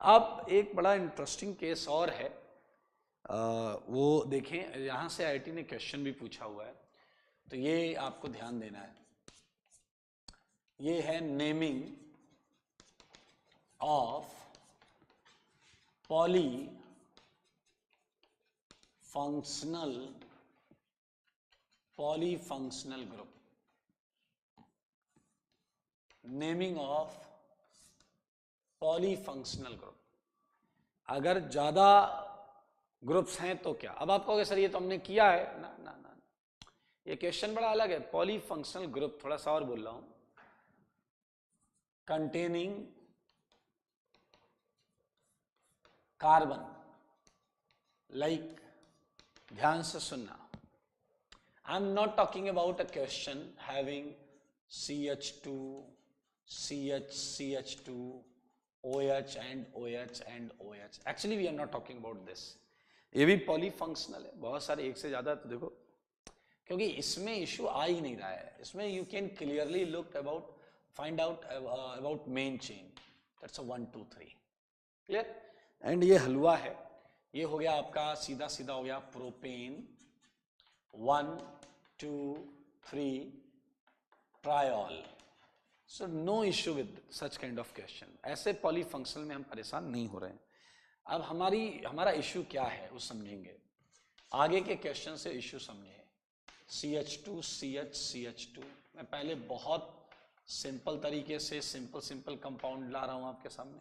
अब एक बड़ा इंटरेस्टिंग केस और है, वो देखें, यहाँ से आईआईटी ने क्वेश्चन भी पूछा हुआ है, तो ये आपको ध्यान देना है। ये है naming of polyfunctional group. Naming of polyfunctional group. अगर ज्यादा ग्रुप्स हैं तो क्या? अब आप कहोगे सर ये तो हमने किया है ना ना ना, ये क्वेश्चन बड़ा अलग है। पॉलीफंक्शनल ग्रुप, थोड़ा सा और बोल रहा हूं, कंटेनिंग कार्बन, लाइक, ध्यान से सुनना, I am not talking about a question having CH2 CH2 OH and OH and OH. Actually we are not talking about this. ये भी पॉलीफंक्शनल है, बहुत सारे, एक से ज्यादा। तो देखो, क्योंकि इसमें इशू आ ही नहीं रहा है, इसमें you can clearly look about, find out about main chain, that's 1 2 3 clear. And ये हलवा है, ये हो गया आपका सीधा सीधा हो गया propane 1 2 3 triol. So no issue with such kind of question. ऐसे पॉलीफंक्शनल में हम परेशान नहीं हो रहे हैं। अब हमारा इश्यू क्या है वो समझेंगे, आगे के क्वेश्चन से इश्यू समझे। CH2 CH2, मैं पहले बहुत सिंपल तरीके से सिंपल कंपाउंड ला रहा हूं आपके सामने,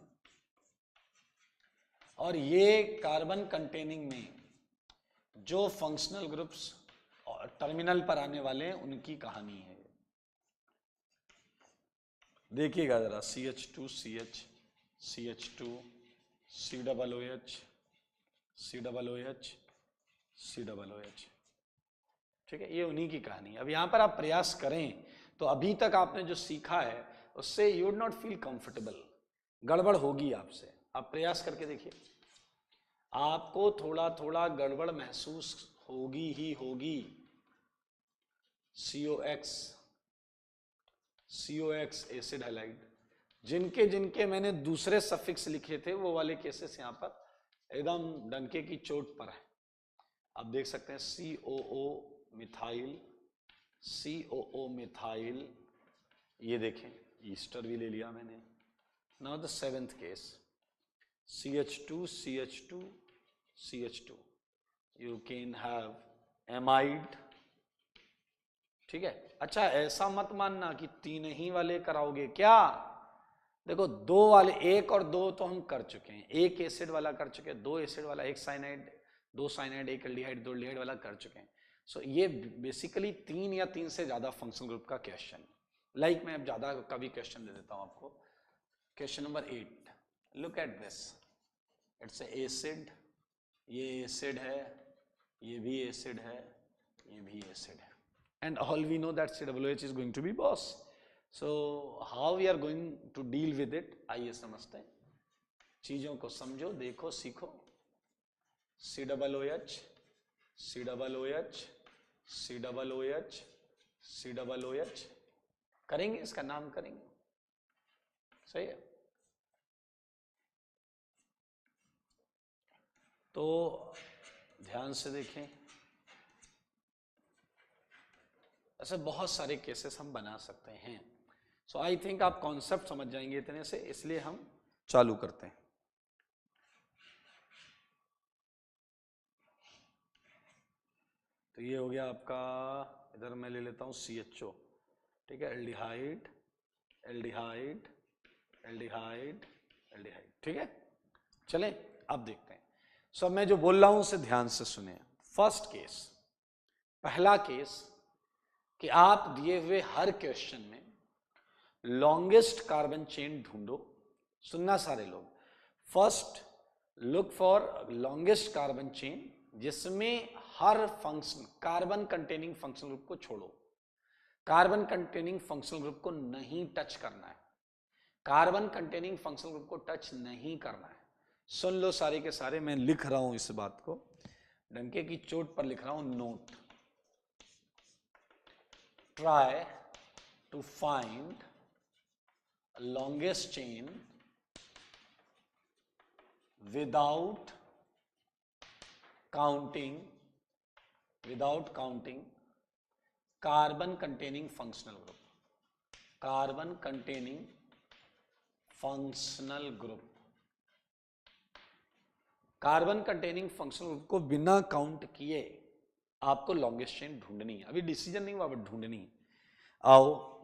और ये कार्बन कंटेनिंग में जो फंक्शनल ग्रुप्स टर्मिनल पर आने वाले हैं उनकी कहानी है। देखिएगा जरा, CH2 CH CH2 COOH COOH COOH, ठीक है, ये उन्हीं की कहानी है। अब यहां पर आप प्रयास करें तो अभी तक आपने जो सीखा है उससे you would not feel comfortable, गड़बड़ होगी आपसे। आप प्रयास करके देखिए, आपको थोड़ा थोड़ा गड़बड़ महसूस होगी ही होगी। COX एसिड हैलाइड, जिनके मैंने दूसरे सफिक्स लिखे थे वो वाले केसेस यहां पर एकदम डंके की चोट पर है। आप देख सकते हैं COO मिथाइल, ये देखें ईस्टर भी ले लिया मैंने। Now the 7th case, CH2 you can have amide, ठीक है। अच्छा, ऐसा मत मानना कि 3 ही वाले कराओगे क्या। देखो 2 वाले, 1 और 2 तो हम कर चुके हैं, 1 एसिड वाला कर चुके हैं, 2 एसिड वाला, 1 साइनाइड, 2 साइनाइड, 1 एल्डिहाइड, 2 एल्डिहाइड वाला कर चुके हैं। सो ये बेसिकली 3 या 3 से ज्यादा फंक्शनल ग्रुप का क्वेश्चन। लाइक मैं अब ज्यादा का भी क्वेश्चन दे देता हूं आपको। Question number 8, look at this, it's acid, ये एसिड है, ये भी एसिड है, ये भी एसिड है, and all we know that COOH is going to be boss. So how we are going to deal with it, आइए समझते हैं, चीजों को समझो, देखो, सीखो। COOH करेंगे, इसका नाम करेंगे, सही है। तो ध्यान से देखें, ऐसे बहुत सारे केसेस हम बना सकते हैं। सो आई थिंक आप कॉन्सेप्ट समझ जाएंगे इतने से, इसलिए हम चालू करते हैं। तो ये हो गया आपका, इधर मैं ले लेता हूं CHO, ठीक है, एल्डिहाइड एल्डिहाइड एल्डिहाइड एल्डिहाइड, ठीक है। चलें अब देखते हैं। सो मैं जो बोल रहा हूं उसे ध्यान से सुने। फर्स्ट केस, पहला केस, कि आप दिए हुए हर क्वेश्चन में लॉन्गेस्ट कार्बन चेन ढूंढो। सुनना सारे लोग, first look for longest carbon chain जिसमें हर function carbon containing functional group को छोड़ो, कार्बन कंटेनिंग फंक्शनल ग्रुप को नहीं टच करना है, कार्बन कंटेनिंग फंक्शनल ग्रुप को टच नहीं करना है। सुन लो सारे के सारे, मैं लिख रहा हूं इस बात को, डंके की चोट पर लिख रहा हूं, note, try to find longest chain without counting carbon containing functional group. Carbon containing functional group. Carbon containing functional group को बिना काउंट किए आपको लॉन्गेस्ट चेन ढूंढनी है. अभी डिसीजन नहीं हुआ, बट ढूंढनी है. आओ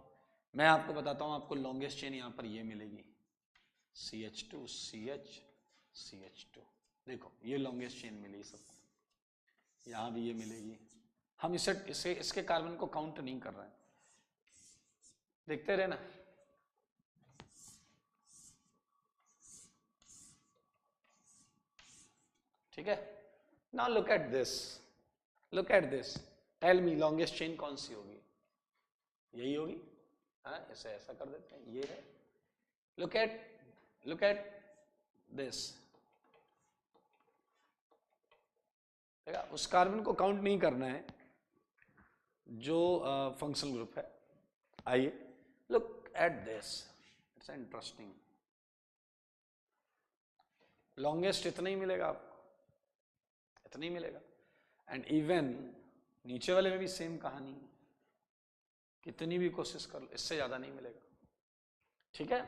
मैं आपको बताता हूं. आपको लॉन्गेस्ट चेन यहां पर ये मिलेगी, CH2 CH CH2. देखो ये लॉन्गेस्ट चेन मिली सबको. यहां भी ये मिलेगी. हम इसके कार्बन को काउंट नहीं कर रहे हैं, देखते रहना. ठीक है. Now look at this. Tell me longest chain कौन सी होगी? यही होगी. हाँ, इसे ऐसा कर देते हैं. ये है. Look at this. देखा, उस कार्बन को काउंट नहीं करना है जो फंक्शनल ग्रुप है. आइए look at this. It's interesting. Longest इतना ही मिलेगा आपको, इतना ही मिलेगा. एंड इवन नीचे वाले में भी सेम कहानी. कितनी भी कोशिश कर लो, इससे ज्यादा नहीं मिलेगा. ठीक है.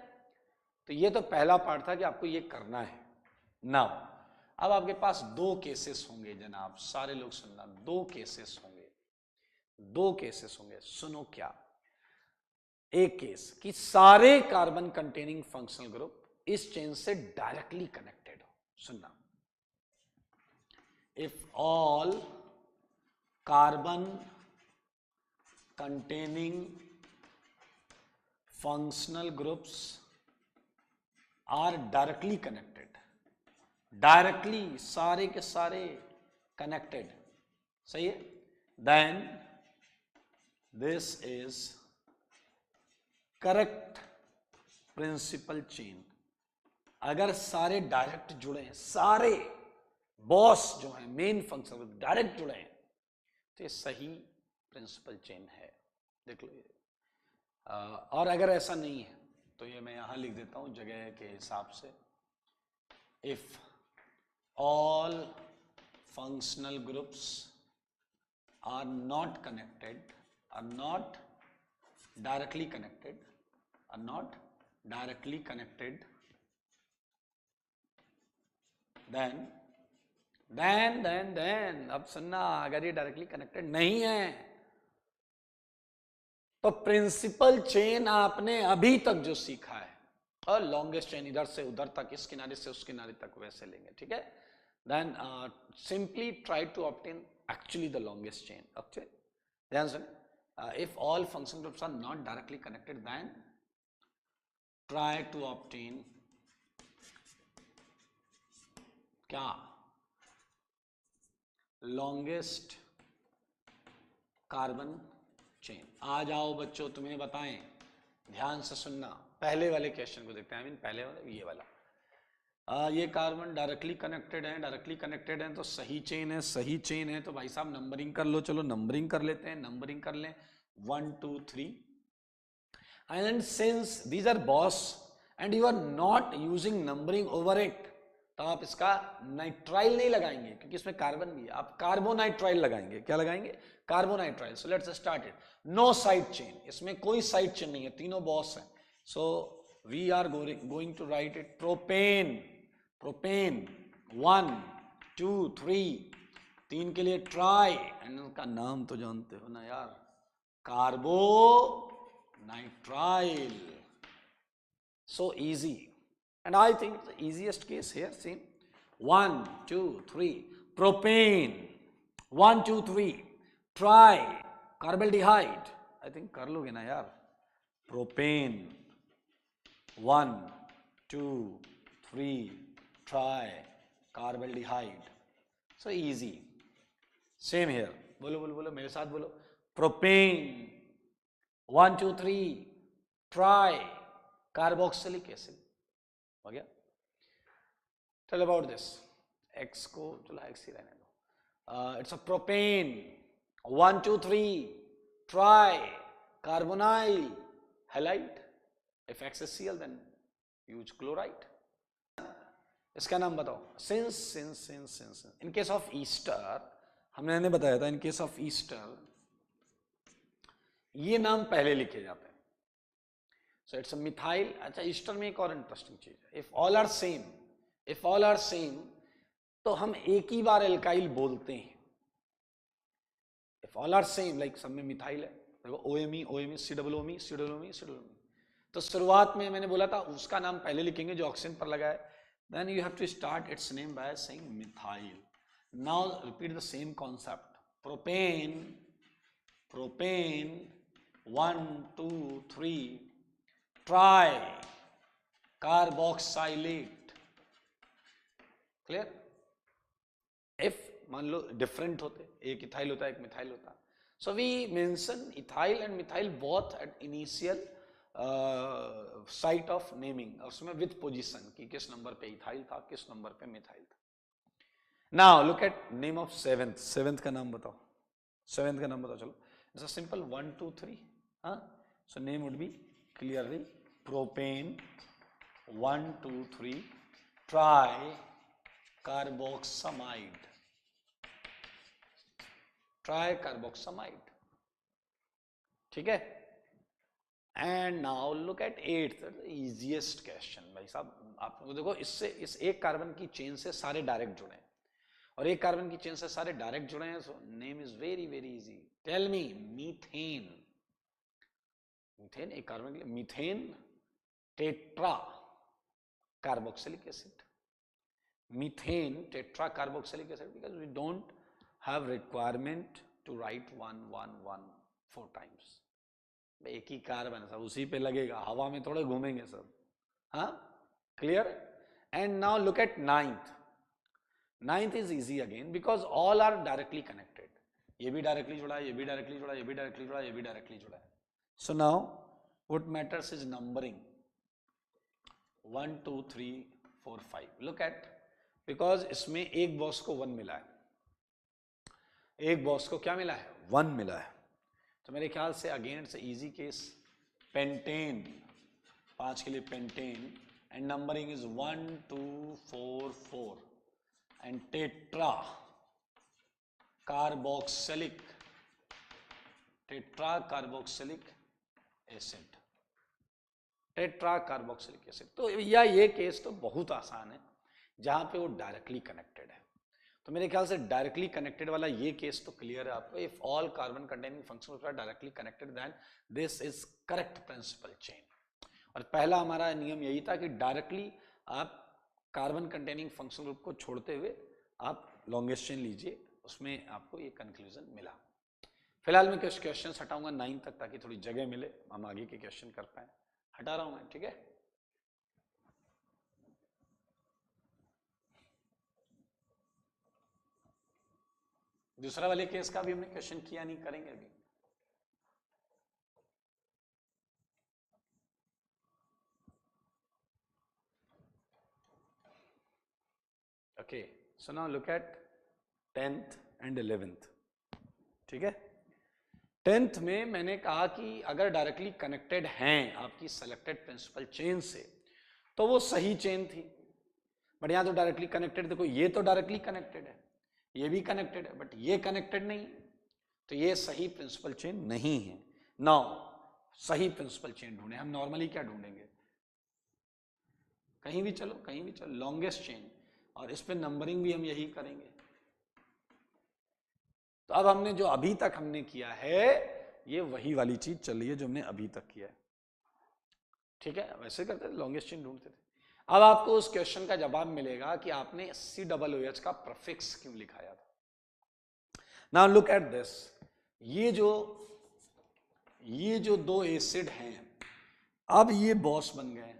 तो ये तो पहला पार्ट था कि आपको ये करना है. नाउ अब आपके पास दो केसेस होंगे जनाब. सारे लोग सुनना, दो केसेस होंगे. सुनो क्या. एक केस कि सारे कार्बन कंटेनिंग फंक्शनल ग्रुप इस चेन से डायरेक्टली कनेक्टेड हो. सुनना. If all carbon containing functional groups are directly connected, directly सारे के सारे connected, सही है, then this is correct principal chain. अगर सारे डायरेक्ट जुड़े हैं, सारे बॉस जो है मेन फंक्शन डायरेक्ट जुड़े हैं, तो ये सही प्रिंसिपल चेन है. देख लो ये. और अगर ऐसा नहीं है तो ये मैं यहां लिख देता हूं जगह के हिसाब से. If all functional groups are not connected, are not directly connected, then अब सुनना. अगर ये डायरेक्टली कनेक्टेड नहीं है तो प्रिंसिपल चेन आपने अभी तक जो सीखा है, और लॉन्गेस्ट चेन इधर से उधर तक, इस किनारे से उस किनारे तक वैसे लेंगे. ठीक है. Then simply try to obtain actually the longest chain. Okay, ध्यान सुने. If all function groups are not directly connected, then try to obtain क्या? Longest carbon chain. आ जाओ बच्चों, तुम्हें बताएं. ध्यान से सुनना. पहले वाले क्वेश्चन को देखते हैं. पहले वाले, ये वाला. ये कार्बन डायरेक्टली कनेक्टेड है तो सही चेन है. तो भाई साहब नंबरिंग कर लो. चलो नंबरिंग कर लेते हैं. नंबरिंग कर लें. 1 2 3. And since these are boss and you are not using numbering over it, तो आप इसका नाइट्राइल नहीं लगाएंगे क्योंकि इसमें कार्बन भी है. आप कार्बोनाइट्राइल लगाएंगे. क्या लगाएंगे? Carbonitrile. So let's start it. No side chain. इसमें कोई साइड चेन नहीं है, तीनों बॉस हैं. So we are going to write it propane. 1 2 3. 3 के लिए ट्राई. एंड उनका नाम तो जानते हो ना यार, carbonitrile. So easy. And I think the easiest case here, see, 1 2 3, propane. 1 2 3, try कार्बल्डिहाइड. I think कर लोगे ना यार. Propane. 1 2 3, try कार्बल्डिहाइड. So easy. Same here. बोलो मेरे साथ बोलो. प्रोपेन. 1 2 3, try carboxylic acid. हो गया. Tell about this. एक्स को चलो एक्स ही रहने दो. It's a propane. 1 2 3, try carbonyl halide. If x is Cl, then use chloride. इसका नाम बताओ। Since in case of Easter, हमने बताया था इन केस ऑफ ईस्टर ये नाम पहले लिखे जाते हैं। So it's a methyl. अच्छा, ईस्टर में एक और इंटरेस्टिंग चीज है, इफ ऑल आर सेम तो हम एक ही बार एल्काइल बोलते हैं। If all are same, like सब में मिथाइल है, देखो OMe COOMe, तो शुरुआत में मैंने बोला था उसका नाम पहले लिखेंगे जो ऑक्सीजन पर लगा है, then you have to start its name by saying methyl. Now repeat the same concept, propane 1 2 3 tricarboxylate. Clear? If मान लो डिफरेंट होते, एक इथाइल होता है एक मिथाइल होता, so we mention ethyl and methyl both at initial site of naming, उसमें with position कि किस नंबर पे इथाइल था किस नंबर पे मिथाइल था। Now look eight name of seventh का नाम बताओ। सेवेंथ का नाम बताओ, चलो it's a simple 1 2 3। So name would be clearly propane 1 2 3 try carboxamide, ठीक है। And now look eight 8th, easiest question भाई साहब। आप देखो इससे, इस एक कार्बन की चेन से सारे डायरेक्ट जुड़े हैं और एक कार्बन की चेन से सारे डायरेक्ट जुड़े हैं, so name is very very easy. Tell me, methane, एक कार्बन के लिए methane tetra carboxylic acid, methane tetra carboxylic acid, because we don't have requirement to write 1 1 1 4 times. एक ही कार्बन सब उसी पे लगेगा, हवा में थोड़े घूमेंगे सब। हाँ, clear? And now look at ninth is easy again because all are directly connected. ये भी डायरेक्टली जुड़ा है, ये भी डायरेक्टली जुड़ा है, ये भी डायरेक्टली जुड़ा है, ये भी डायरेक्टली जुड़ा है। So now what matters is numbering 1 2 3 4 5। Look at, because इसमें एक बॉस को 1 मिला है, एक बॉस को क्या मिला है? 1 मिला है। तो मेरे ख्याल से again it's easy case, pentane 5 के लिए pentane and numbering is 1 2 4 4 and tetra carboxylic acid, tetra carboxylic acid. तो या ये केस तो बहुत आसान है जहां पे वो डायरेक्टली कनेक्टेड है। तो मेरे ख्याल से डायरेक्टली कनेक्टेड वाला ये केस तो क्लियर है आपको। If all carbon containing functional group are directly connected then this is correct principal chain. और पहला हमारा नियम यही था कि डायरेक्टली आप कार्बन कंटेनिंग फंक्शनल ग्रुप को छोड़ते हुए आप लॉन्गेस्ट चेन लीजिए, उसमें आपको ये कंक्लूजन मिला। फिलहाल मैं कुछ क्वेश्चन हटाऊंगा 9 तक ताकि थोड़ी जगह मिले, हम आगे के क्वेश्चन कर पाए। हटा रहा हूं मैं, ठीक है। दूसरा वाले केस का भी हमने क्वेश्चन किया नहीं, करेंगे अभी। Okay, so now look eight 10th and 11th, ठीक है। 10th में मैंने कहा कि अगर डायरेक्टली कनेक्टेड हैं आपकी सेलेक्टेड प्रिंसिपल चेन से तो वो सही चेन थी, बट यहां तो डायरेक्टली कनेक्टेड, देखो ये तो डायरेक्टली कनेक्टेड है, ये भी कनेक्टेड है, बट ये कनेक्टेड नहीं, तो ये सही प्रिंसिपल चेन नहीं है। नाउ सही प्रिंसिपल चेन ढूंढे, हम नॉर्मली क्या ढूंढेंगे? कहीं भी चलो लॉन्गेस्ट चेन, और इस पे नंबरिंग भी हम यही करेंगे। तो अब हमने जो अभी तक हमने किया है ये वही वाली चीज चल रही है जो हमने अभी तक किया है, ठीक है। वैसे करते थे, लॉन्गेस्ट चेन ढूंढते थे। अब आपको उस क्वेश्चन का जवाब मिलेगा कि आपने COOH का प्रीफिक्स क्यों लिखाया था। नाउ लुक एट दिस, ये जो दो एसिड हैं अब ये बॉस बन गए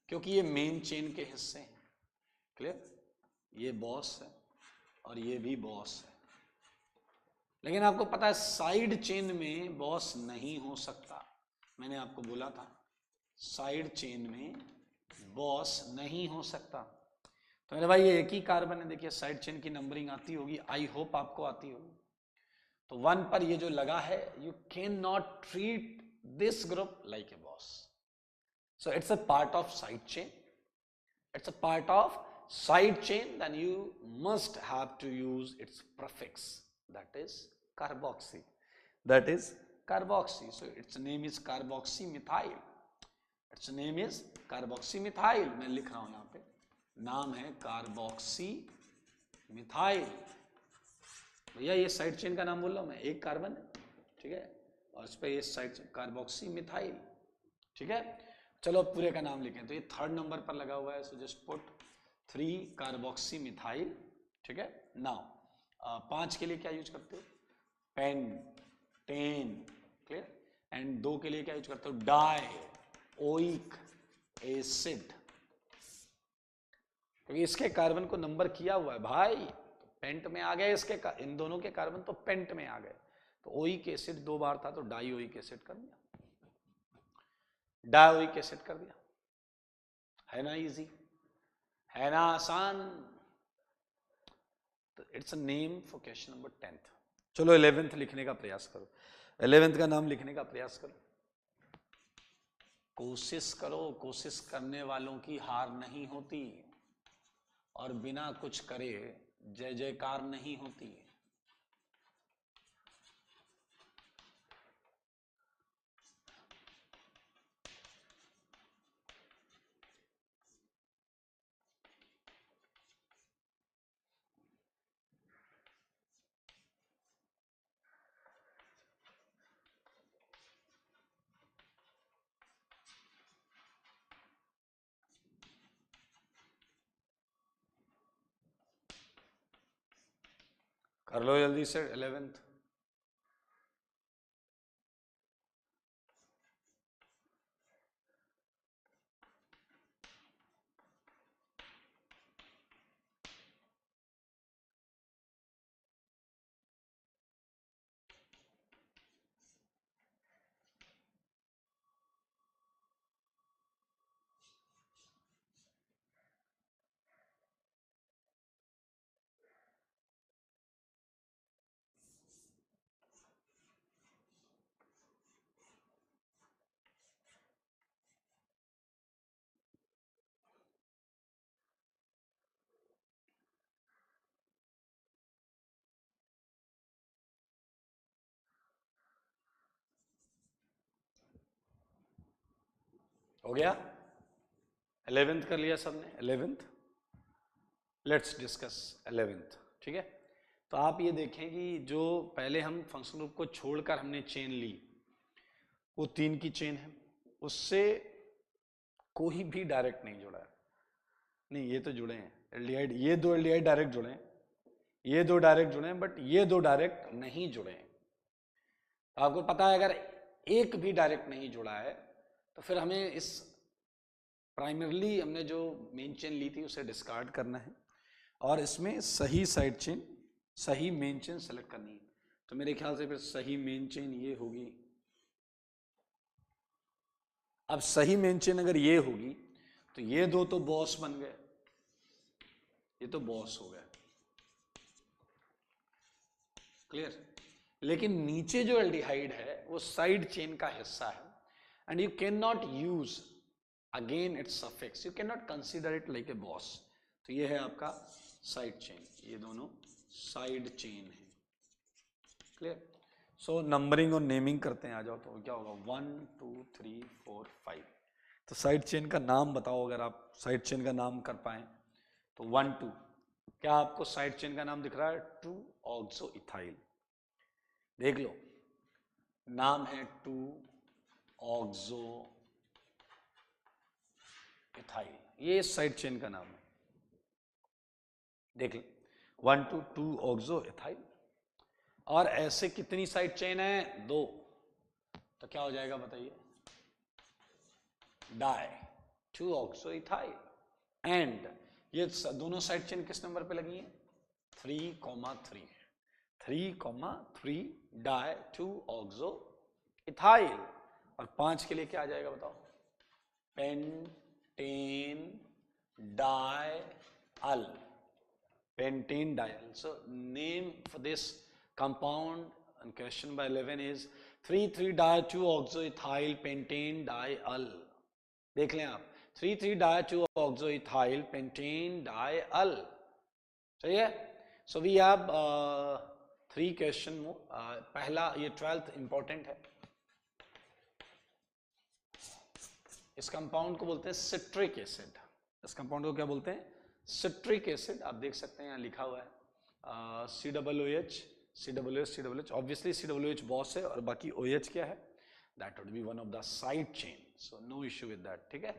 क्योंकि ये मेन चेन के हिस्से हैं। क्लियर? ये बॉस है और ये भी बॉस है, लेकिन आपको पता है साइड चेन में बॉस नहीं हो सकता। मैंने आपको बोला था साइड चेन में बॉस नहीं हो सकता। तो मेरे भाई ये एक ही कार्बन है, देखिए साइड चेन की नंबरिंग आती होगी, आई होप आपको आती होगी। तो 1 पर ये जो लगा है, you can not treat this group like a boss, so it's a part of side chain, it's a part of side chain, then you must have to use its prefix, that is carboxy. That is carboxy. So its name is carboxymethyl. Its name is carboxymethyl. मैं लिख रहा हूं यहां पे, नाम है carboxymethyl. भैया ये साइड चेन का नाम बोल रहा हूं मैं, एक कार्बन है, ठीक है, और इस पे ये साइड कार्बोक्सीमिथाइल, ठीक है। चलो अब पूरे का नाम लिखें, तो ये 3rd नंबर पर लगा हुआ है, सो जस्ट पुट 3 कार्बोक्सीमिथाइल, ठीक है। नाउ 5 के लिए क्या यूज करते हो, पेंटेन, क्लियर। एंड 2 के लिए क्या यूज करते हो, डाइओइक एसिड, क्योंकि इसके कार्बन को नंबर किया हुआ है भाई, तो पेंट में आ गए इसके, इन दोनों के कार्बन तो पेंट में आ गए, तो ओइक एसिड 2 बार था तो डाइओइक एसिड कर दिया, डाइओइक एसिड कर दिया, है ना इजी, है ना आसान। तो it's a name for question number 10th। चलो 11th लिखने का प्रयास करो, 11th का नाम लिखने का प्रयास करो, कोशिश करो, कोशिश करने वालों की हार नहीं होती, और बिना कुछ करे जय जयकार नहीं होती। कर लो जल्दी से 11th। हो गया, 11th कर लिया सबने, 11th। लेट्स डिस्कस 11th, ठीक है। तो आप ये देखें कि जो पहले हम फंक्शन ग्रुप को छोड़कर हमने चेन ली, वो 3 की चेन है, उससे कोई भी डायरेक्ट नहीं जुड़ा है, नहीं ये तो जुड़े हैं एल्डिहाइड, ये 2 एल्डिहाइड डायरेक्ट जुड़े हैं, ये 2 डायरेक्ट जुड़े हैं, बट ये 2 डायरेक्ट नहीं जुड़े हैं। तो आपको पता है अगर एक भी डायरेक्ट नहीं जुड़ा है तो फिर हमें इस प्राइमरली हमने जो मेन चेन ली थी उसे डिस्कार्ड करना है, और इसमें सही साइड चेन, सही मेन चेन सेलेक्ट करनी है। तो मेरे ख्याल से फिर सही मेन चेन ये होगी। अब सही मेन चेन अगर ये होगी तो ये 2 तो बॉस बन गए, ये तो बॉस हो गए, क्लियर। लेकिन नीचे जो एल्डिहाइड है वो साइड चेन का हिस्सा है, and you can not use again it's suffix, you can not consider it like a boss. तो ये है आपका साइड चेन, ये दोनों साइड चेन है, क्लियर। सो नंबरिंग और नेमिंग करते हैं, आ जाओ। तो क्या होगा, 1 2 3 4 5। तो साइड चेन का नाम बताओ, अगर आप साइड चेन का नाम कर पाए तो 1 2। क्या आपको साइड चेन का नाम दिख रहा है, 2 ऑक्सो इथाइल, देख लो नाम है 2 ऑक्सो इथाइल, ये साइड चेन का नाम है, देख लो 1 2 2 ऑक्सो इथाइल। और ऐसे कितनी साइड चेन है, 2, तो क्या हो जाएगा बताइए, डाई 2 ऑक्सो इथाइल। एंड ये दोनों साइड चेन किस नंबर पे लगी है, 3,3, 3,3 डाई 2 ऑक्सो इथाइल। और 5 के लिए क्या आ जाएगा बताओ, pentanedial, pentane di. So name for this compound and question by 11 is 3,3-2-oxoethyl pentane diol। देख लें आप, 3,3-2-oxoethyl pentane diol. सही है. सो वी हैव 3 क्वेश्चन मोर. पहला, ये 12th इंपॉर्टेंट है. इस कंपाउंड को बोलते हैं सिट्रिक एसिड. इस कंपाउंड को क्या बोलते हैं? Citric acid. आप देख सकते हैं यहाँ लिखा हुआ है COOH, COOH. Obviously COOH boss है और बाकी OH क्या है? That would be one of the side chain. So no issue with that. ठीक है.